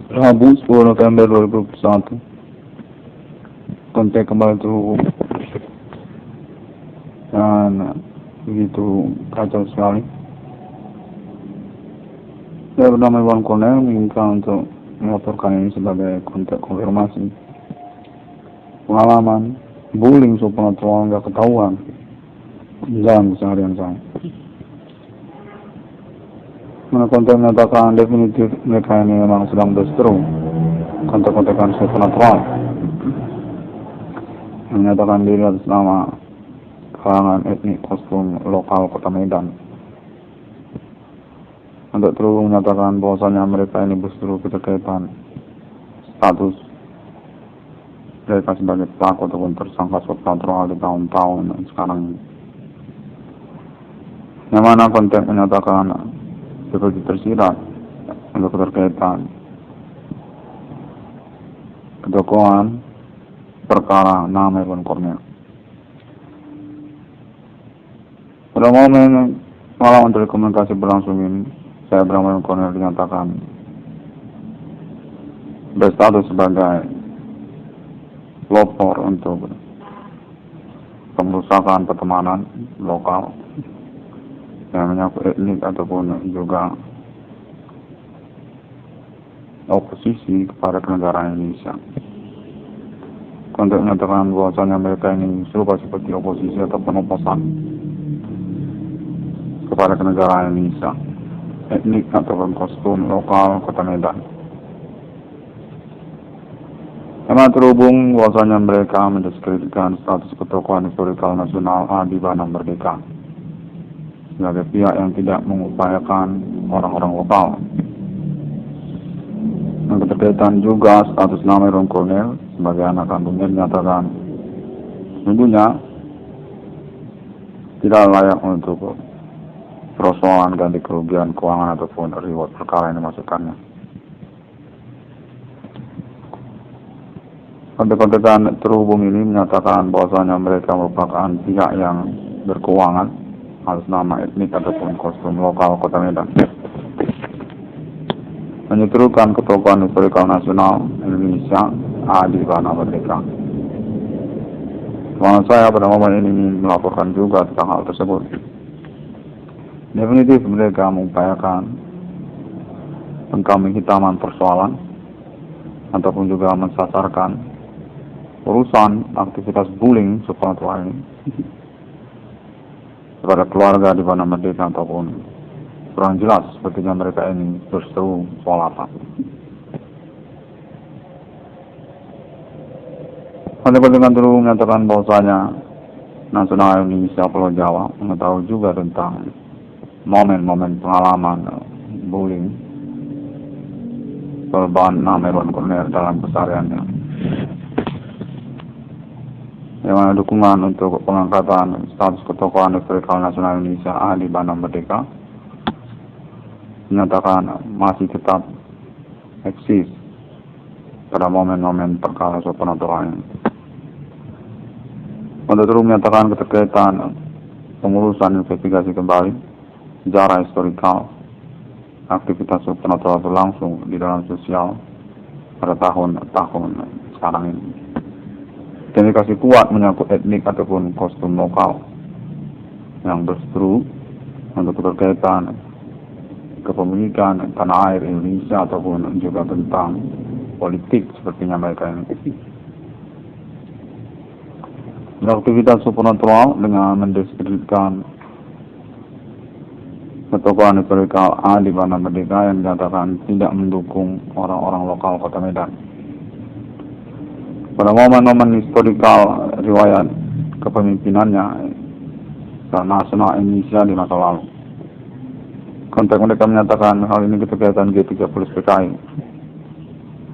Rabu 10 November 2021. Kontak kembali terhubung dan begitu kacau sekali. Saya bernama Iwan Cornel, menginginkan untuk melaporkan ini sebagai kontak konfirmasi pengalaman bullying supernatural nggak ketahuan dalam keseharian saya. Mana kontak menyatakan definitif mereka ini memang sedang berseteru kontak-kontakan supernatural, menyatakan diri atas nama kalangan etnik kostum lokal Kota Medan. Untuk terhubung menyatakan bahwasanya mereka ini berseteru keterkaitan status mereka sebagai pelaku ataupun tersangka supernatural di tahun-tahun sekarang ini. Yang mana konten menyatakan seperti tersirat untuk keterkaitan ketokohan perkara nama Iwan Cornel. Pada momen malam untuk komunikasi berlangsung ini, saya bernama Iwan Cornel dinyatakan berstatus sebagai pelopor untuk pengerusakan pertemanan lokal yang menyangkut etnik ataupun juga oposisi kepada kenegaraan Indonesia. Kontak menyatakan bahwasanya mereka ini serupa seperti oposisi atau penoposan kepada kenegaraan Indonesia, etnik ataupun kostum lokal Kota Medan. Memang terhubung bahwasanya mereka mendiskreditkan status ketokohan historikal nasional Adi Bana Merdeka sebagai pihak yang tidak mengupayakan orang-orang lokal. Dan keterkaitan juga status nama Iwan Cornel sebagai anak kandungnya dinyatakan sesungguhnya tidak layak untuk persoalan ganti kerugian keuangan ataupun reward perkara yang dimasukkannya. Kontak-kontakan terhubung ini menyatakan bahwasanya mereka merupakan pihak yang berkeuangan atas nama etnik ataupun kostum lokal Kota Medan, menyeterukan ketokohan historikal nasional Indonesia Adi Bana Merdeka. Teman saya pada momen ini melaporkan juga tentang hal tersebut. Definitif mereka mengupayakan pengkambing hitaman persoalan ataupun juga mensasarkan urusan aktivitas bullying supernatural ini kepada keluarga di Bana Merdeka ataupun kurang jelas sepertinya mereka ini berseteru soal apa. Kontak-kontakan terus menyatakan bahwasanya Nasional Indonesia Pulau Jawa mengetahui juga tentang momen-momen pengalaman bullying korban nama Iwan Cornel dalam kesehariannya, yang mana dukungan untuk pengangkatan status ketokohan historikal nasional Indonesia Adi Bana Merdeka menyatakan masih tetap eksis pada momen-momen perkara supernatural ini. Untuk terus menyatakan keterkaitan pengurusan investigasi kembali sejarah historikal aktivitas supernatural berlangsung di dalam sosial pada tahun-tahun sekarang ini. Indikasi kuat menyangkut etnik ataupun kostum lokal yang berseteru untuk keterkaitan kepemilikan tanah air Indonesia ataupun juga tentang politik sepertinya mereka ini. Aktivitas supernatural dengan mendiskreditkan ketokohan historikal Adi Bana Merdeka yang dinyatakan tidak mendukung orang-orang lokal Kota Medan. Pada momen-momen historikal riwayat kepemimpinannya nasional Indonesia di masa lalu, kontak mereka menyatakan hal ini keterkaitan G30 PKI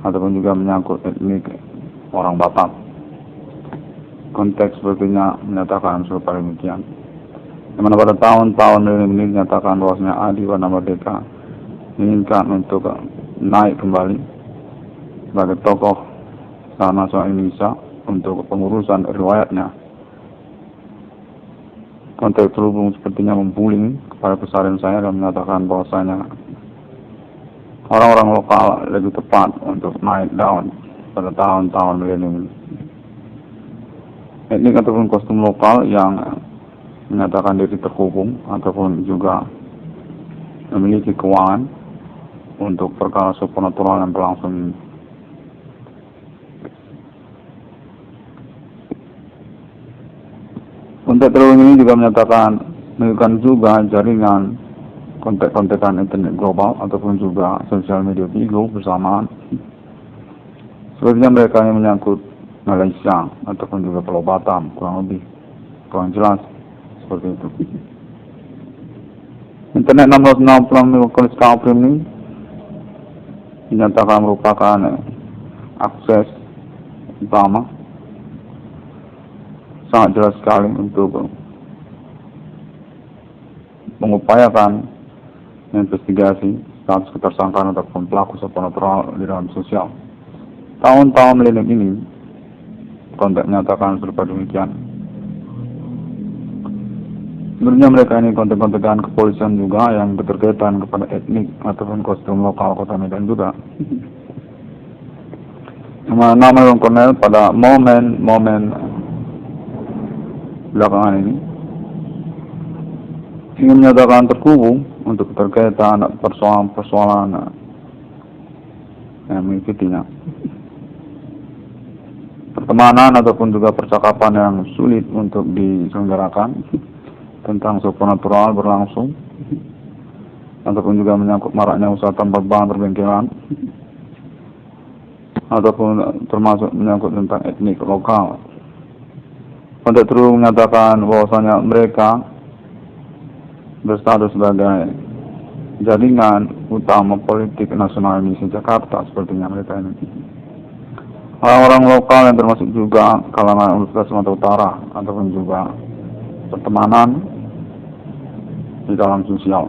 ataupun juga menyangkut etnik orang Batak. Konteks sepertinya menyatakan serupa demikian. Di mana pada tahun-tahun ini menyatakan bahwasanya Adi Bana Merdeka menginginkan untuk naik kembali sebagai tokoh nasional Indonesia untuk pengurusan riwayatnya. Kontak terhubung sepertinya membullying kepada keseharian saya dan menyatakan bahwasanya orang-orang lokal lebih tepat untuk naik daun pada tahun-tahun milenium. Etnik ataupun kostum lokal yang menyatakan diri terhubung ataupun juga memiliki keuangan untuk perkara supernatural yang berlangsung. Konteks terhubung ini juga menunjukkan juga jaringan kontak-kontakan internet global ataupun juga sosial media bigo bersamaan. Sepertinya mereka yang menyangkut Malaysia ataupun juga Pulau Batam, kurang jelas seperti itu. Internet 660 MHz ini dinyatakan merupakan akses utama, sangat jelas sekali untuk mengupayakan investigasi status ketersangkaan ataupun pelaku supernatural di dalam sosial. Tahun-tahun milenium ini kontak menyatakan seperti demikian. Sebenarnya mereka ini kontak-kontakan kepolisian juga yang berkaitan kepada etnik ataupun kostum lokal Kota Medan juga. Nama Long Cornell pada momen belakangan ini ingin menyatakan terhubung untuk berkaitan persoalan yang mengikutinya. Pertemanan ataupun juga percakapan yang sulit untuk diselenggarakan tentang supernatural berlangsung ataupun juga menyangkut maraknya usaha tambal ban perbengkelan ataupun termasuk menyangkut tentang etnik lokal. Konteks terus menyatakan bahwasanya mereka berstatus sebagai jaringan utama politik nasional Indonesia Jakarta sepertinya mereka ini. Orang-orang lokal yang termasuk juga kalangan Universitas Sumatera Utara ataupun juga pertemanan di dalam sosial.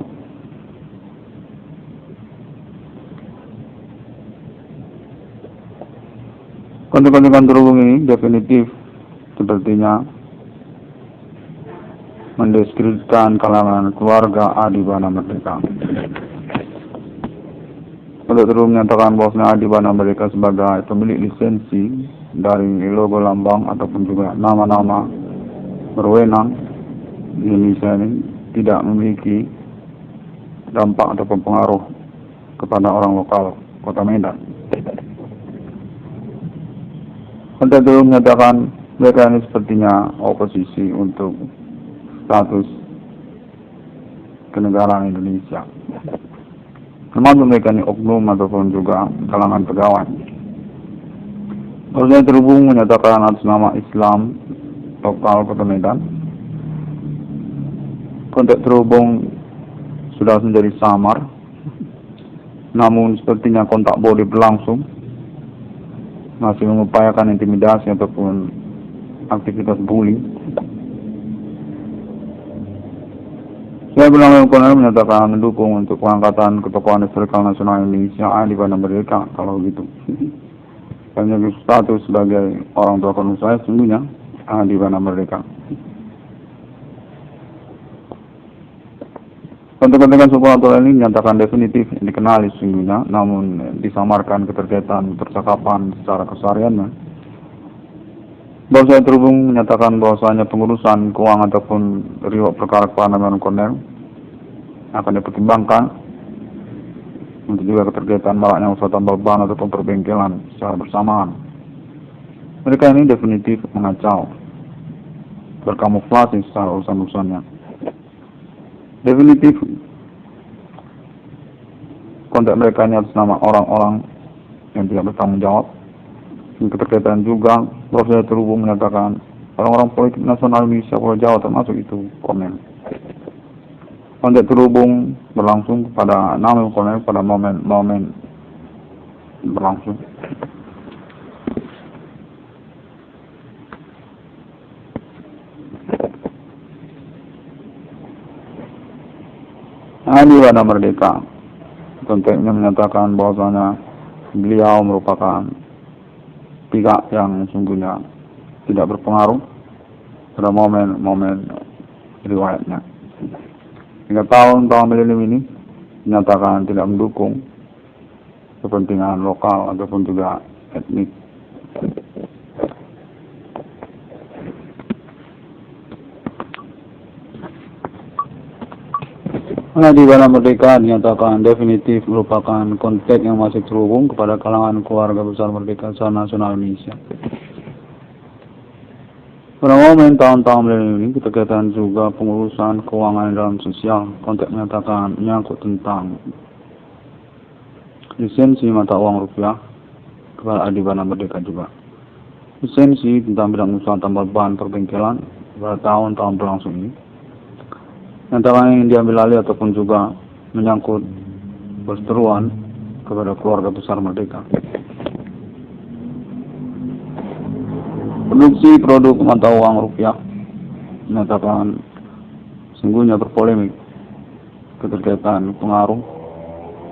Kontak-kontakan terhubung ini definitif sepertinya mendeskripsikan kalangan keluarga Adibana Merdeka. Kontak terhubung menyatakan bahwa Adibana Merdeka sebagai pemilik lisensi dari logo lambang ataupun juga nama-nama berwenang di Indonesia ini tidak memiliki dampak ataupun pengaruh kepada orang lokal Kota Medan. Kontak terhubung menyatakan mereka ini sepertinya oposisi untuk status kenegaraan Indonesia. Termasuk mereka ini oknum ataupun juga kalangan pegawai. Kontak terhubung menyatakan atas nama Islam lokal Kota Medan. Kontak terhubung sudah menjadi samar, namun sepertinya kontak boleh berlangsung, masih mengupayakan intimidasi ataupun aktivitas bullying. Saya bernama Kolonel menyatakan mendukung untuk pengangkatan ketokohan historikal nasional Indonesia Adibana Merdeka kalau gitu. Hanya status sebagai orang tua kandung saya sesungguhnya Adibana Merdeka. Kontak-kontakan supernatural ini dinyatakan definitif dikenali sesungguhnya, namun disamarkan keterkaitan percakapan secara kesehariannya. Bahwa saya terhubung menyatakan bahwasanya pengurusan keuangan ataupun riwayat perkara kepandangan Kornel akan dipertimbangkan untuk juga keterkaitan maraknya usaha tambal ban ataupun perbengkelan secara bersamaan. Mereka ini definitif mengacau, berkamuflase secara urusan-urusannya. Definitif kontak mereka ini atas nama orang-orang yang tidak bertanggung jawab. Keterkaitan juga bahwa saya terhubung menyatakan orang-orang politik nasional Indonesia Pulau Jawa termasuk itu komen. Kontak terhubung berlangsung pada nama komen pada momen berlangsung. Adibana Merdeka konteksnya menyatakan bahwasanya beliau merupakan pihak yang sungguhnya tidak berpengaruh pada momen-momen riwayatnya. Hingga tahun-tahun milenium ini menyatakan tidak mendukung kepentingan lokal ataupun juga etnik. Di Bana Merdeka dinyatakan definitif merupakan konteks yang masih terhubung kepada kalangan keluarga besar Merdeka Nasional Indonesia. Pada momen tahun-tahun milenium ini, keterkaitan juga pengurusan keuangan dalam sosial. Konteks menyatakan menyangkut tentang lisensi mata uang rupiah kepada Adi Bana Merdeka juga. Lisensi tentang bidang usaha tambal ban perbengkelan pada tahun-tahun berlangsung ini. Antara yang diambil alih ataupun juga menyangkut perseteruan kepada keluarga besar Merdeka. Produksi produk mata uang rupiah menyatakan sungguhnya berpolemik keterkaitan pengaruh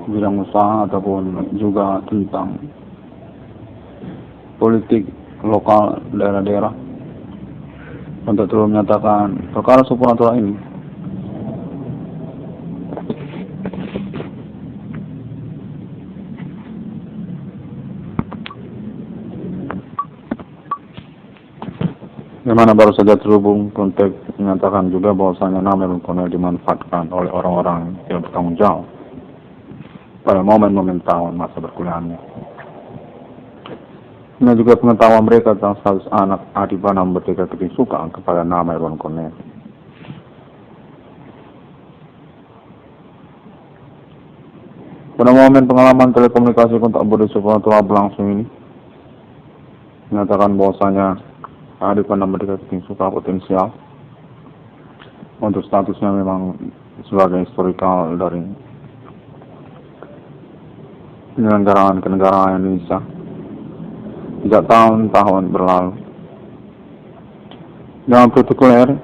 bidang usaha ataupun juga tentang politik lokal daerah-daerah. Untuk terus menyatakan perkara supranatural ini yang mana baru saja terhubung konteks menyatakan juga bahwasanya nama Bung Kornel dimanfaatkan oleh orang-orang yang bertanggung jawab pada momen-momen tahun masa berkuliahnya. Ini juga pengetahuan mereka tentang status anak Adi Bana Merdeka suka kepada nama Bung Kornel. Pada momen pengalaman telekomunikasi kontak bodi supranatural berlangsung ini, menyatakan bahwasanya Adi Bana Merdeka suka potensial untuk statusnya memang sebagai historikal dari penyelenggaraan kenegaraan Indonesia sejak tahun-tahun berlalu. Dalam protokoler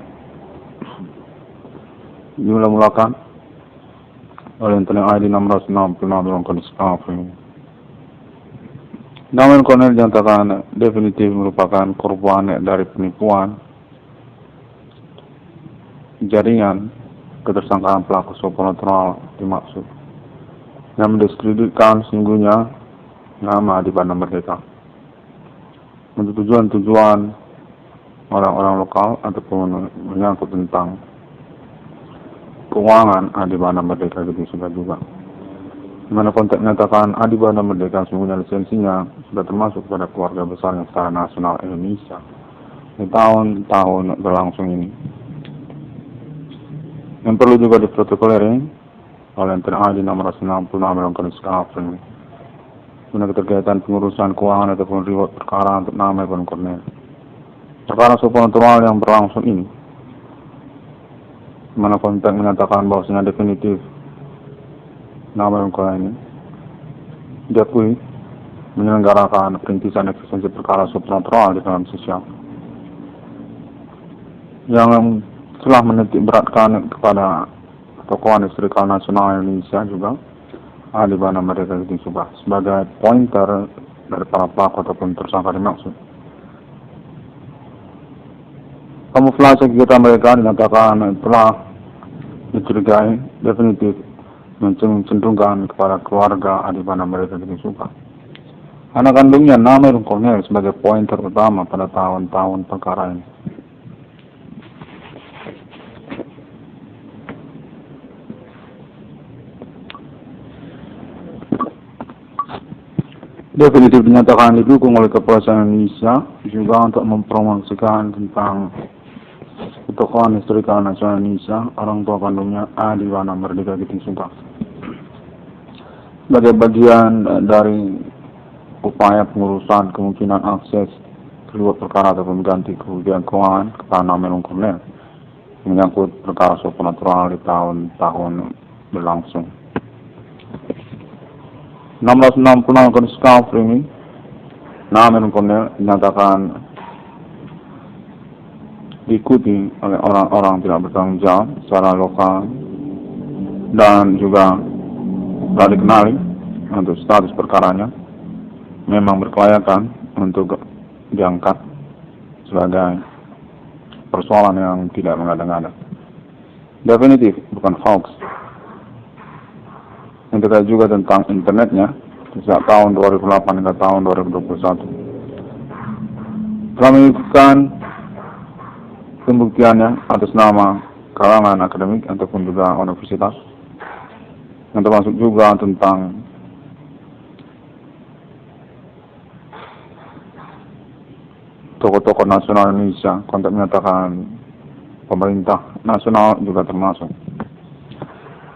dimula-mulakan oleh Intelijen ID 666 dalam kondisi kafir. Nama Kornel dinyatakan definitif merupakan korban dari penipuan jaringan ketersangkaan pelaku supranatural dimaksud yang mendiskreditkan sungguhnya nama Adi Bana Merdeka untuk tujuan-tujuan orang-orang lokal ataupun menyangkut tentang keuangan Adi Bana Merdeka juga. Di mana konteks menyatakan Adi Bana Merdeka sungguhnya lisensinya sudah termasuk pada keluarga besar yang secara nasional Indonesia di tahun-tahun berlangsung ini. Yang perlu juga diprotokoleri oleh Intelijen ID 666 dalam kondisi kafir guna keterkaitan pengurusan keuangan ataupun reward perkara untuk nama Bung Kornel. Perkara supranatural yang berlangsung ini, di mana konteks menyatakan bahwasanya definitif nama Bung Kornel ini diakui menyelenggarakan perintisan eksistensi perkara supranatural di dalam sosial yang telah menitik beratkan kepada tokohan historikal nasional Indonesia juga Adi Bana Merdeka sebagai pointer dari para pelaku ataupun tersangka dimaksud. Kamuflase kegiatan mereka dinyatakan telah dicurigai definitif mencenderungkan kepada keluarga Adi Bana Merdeka anak kandungnya nama Bung Kornel sebagai pointer utama pada tahun-tahun perkara ini. Definitif dinyatakan didukung oleh kepolisian Indonesia juga untuk mempromosikan tentang tokohan historikal nasional Indonesia, orang tua kandungnya Adi Bana Merdeka sebagai bagian dari upaya pengurusan kemungkinan akses keluar perkara atau mengganti kerugian keuangan kepada nama Bung Kornel menyangkut perkara supranatural di tahun-tahun berlangsung. 666 kondisi kafir ini, nama Bung Kornel dinyatakan diikuti oleh orang-orang tidak bertanggung jawab secara lokal dan juga telah dikenali untuk status perkaranya memang berkelayakan untuk diangkat sebagai persoalan yang tidak mengada-ngada. Definitif bukan hoax. Yang terkait juga tentang internetnya, sejak tahun 2008 hingga tahun 2021. Telah mengikuti pembuktiannya atas nama kalangan akademik ataupun juga universitas, yang termasuk juga tentang tokoh-tokoh nasional Indonesia, konteks menyatakan pemerintah nasional juga termasuk.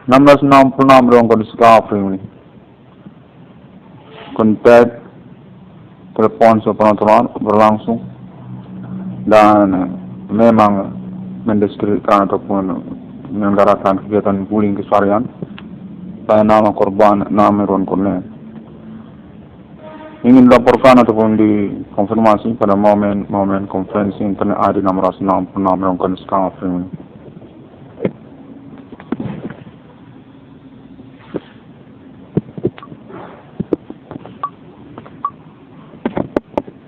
1666 dalam kondisi Discovery ini, kontak telepon supernatural berlangsung dan memang mendeskripsikan ataupun menyelenggarakan kegiatan bullying keseharian pada nama korban Namirwan Cornel. Ingin dilaporkan ataupun dikonfirmasi pada momen konferensi internet ID 666 melakukan Discovery ini.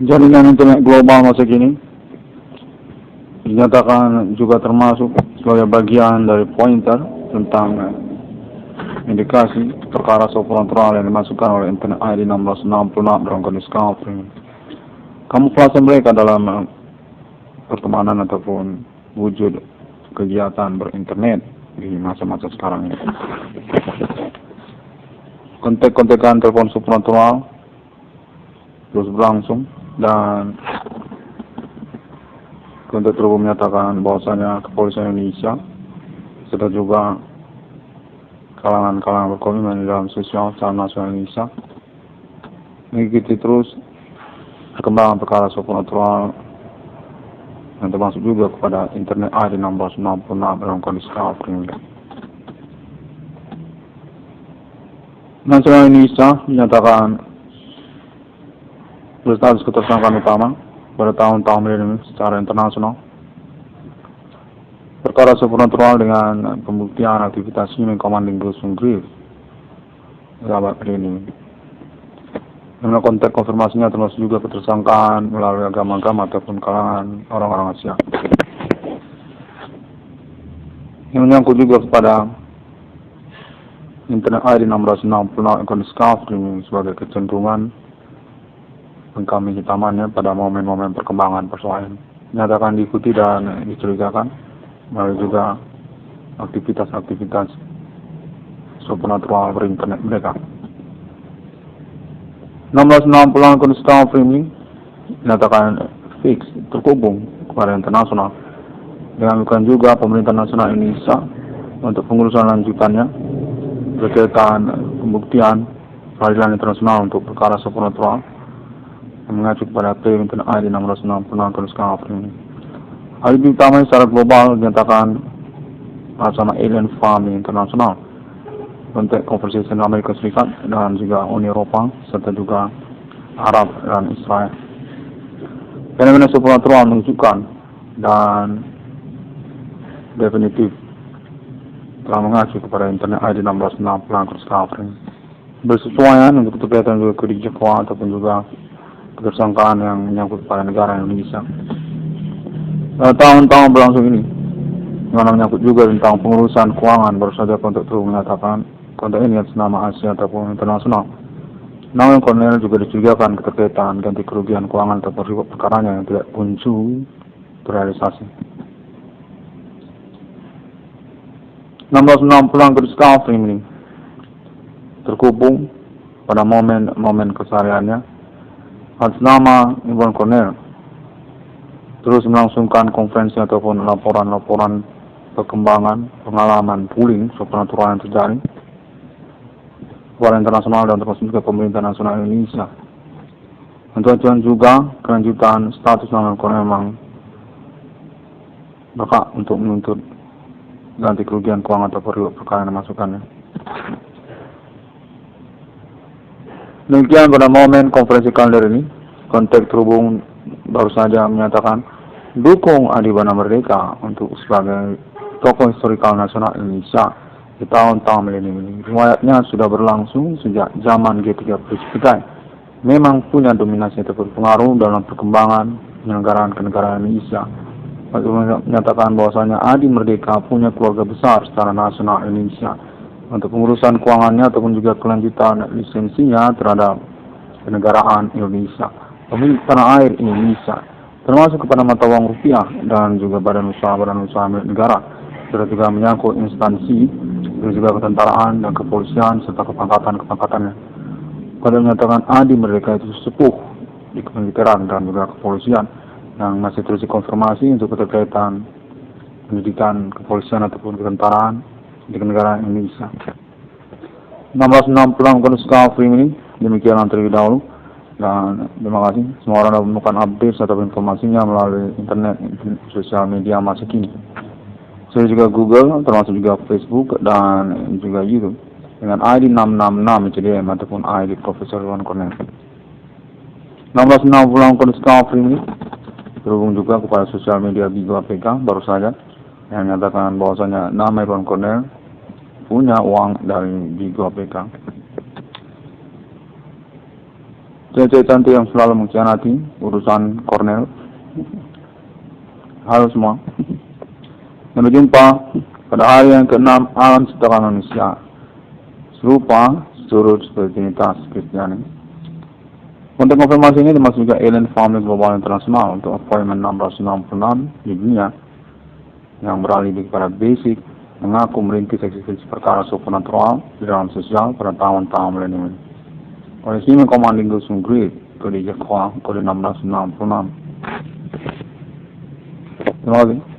Jaringan internet global masa kini dinyatakan juga termasuk sebagai bagian dari pointer tentang indikasi perkara supernatural yang dimasukkan oleh internet ID 1666 dalam kondisi Discovery. Kamuflase mereka dalam pertemanan ataupun wujud kegiatan berinternet di masa-masa sekarang ini. Kontak-kontakan telepon supernatural terus berlangsung dan kontak tersebut menyatakan bahwasanya kepolisian Indonesia serta juga kalangan berkomitmen dalam sosial secara nasional Indonesia mengikuti terus perkembangan perkara supernatural yang termasuk juga kepada internet ID 1666 dalam kondisi Discovery. Nasional Indonesia menyatakan berstatus ketersangkaan utama pada tahun-tahun milenium secara internasional. Perkara supernatural dengan pembuktian aktivitas Human Commanding Ghost Grief sahabat ini. Dalam konteks konfirmasinya termasuk juga ketersangkaan melalui agama-agama ataupun kalangan orang-orang Asia. Yang menyangkut juga kepada internet ID 1666 akan Discovery sebagai kecenderungan pengkambing hitamannya pada momen-momen perkembangan persoalan. Nyatakan diikuti dan dicurigakan melalui juga aktivitas-aktivitas supernatural berinternet mereka. 1660 kondisi Discovery ini dinyatakan fix terhubung kepada internasional. Diambilkan juga pemerintah nasional Indonesia untuk pengurusan lanjutannya berkaitan pembuktian peradilan internasional untuk perkara supernatural yang mengacu kepada internet ID 1666 kondisi Discovery ini. Hal ini utamanya secara global dinyatakan bersama alien farming internasional untuk konferensi Amerika Serikat dan juga Uni Eropa serta juga Arab dan Israel. Fenomena supernatural menunjukkan dan definitif telah mengacu kepada internet ID 1666 pelanggar Discovery. Bersesuaian untuk keterkaitan juga kebijakan ataupun juga ketersangkaan yang menyangkut pada negara Indonesia. Tahun-tahun berlangsung ini, yang menyangkut juga tentang pengurusan keuangan, baru saja kontak terus menyatakan kontak ini atas nama Asia ataupun internasional. Namun Cornel juga dicurigakan keterkaitan ganti kerugian keuangan atau perkaranya yang tidak kunjung terrealisasi. 1660 Discovery ini terhubung pada momen kesehariannya atas nama Iwan Cornel. Terus melangsungkan konferensi ataupun laporan-laporan perkembangan pengalaman bullying supernatural yang terjadi kepada internasional dan termasuk juga pemerintah nasional Indonesia. Tujuan juga kelanjutan status nama Cornel memang berhak untuk menuntut ganti kerugian keuangan atau perkara yang dimasukkannya. Demikian pada momen konferensi kalender ini, konteks terhubung baru saja menyatakan dukung Adi Bana Merdeka untuk sebagai tokoh historikal nasional Indonesia di tahun-tahun milenium ini. Riwayatnya sudah berlangsung sejak zaman G3 Presbyterian. Memang punya dominasi atau berpengaruh dalam perkembangan penyelenggaraan kenegaraan Indonesia. Menyatakan bahwasanya Adi Merdeka punya keluarga besar secara nasional Indonesia untuk pengurusan keuangannya ataupun juga kelanjutan lisensinya terhadap kenegaraan Indonesia, pemilik tanah air Indonesia, termasuk kepada mata uang rupiah dan juga badan usaha milik negara, serta juga menyangkut instansi dan juga ketentaraan dan kepolisian serta kepangkatannya. Pada menyatakan adi mereka itu sepuh di kemiliteran dan juga kepolisian yang masih terus dikonfirmasi untuk keterkaitan pendidikan kepolisian ataupun ketentaraan di negara Indonesia. 1660 Kondisi ini demikian terlebih dahulu, dan terima kasih. Semua orang dapat menemukan update atau informasinya melalui internet sosial media masa kini. Saya juga Google, termasuk juga Facebook dan juga YouTube dengan ID 666 CDM ataupun ID Profesor Iwan Cornel. 1660 Kondisi ini terhubung juga kepada sosial media Bigo APK baru saja yang menyatakan bahwasanya nama Iwan Cornel punya uang dari Bigo APK. Cewek cantik yang selalu mengkhianati urusan Cornel. Halo semua. Sampai jumpa pada hari yang ke-6 alam ciptakan manusia. Serupa surut spiritualitas Kristiani. Untuk konfirmasi ini termasuk juga Alien Family Global Internasional untuk appointment 1666 di dunia yang beralih kepada basic mengaku merintis eksistensi perkara supernatural di dalam sosial pada tahun-tahun milenium. Oleh Human Commanding Gusung Grid, kode Jekwa, kode 1666. Terima kasih.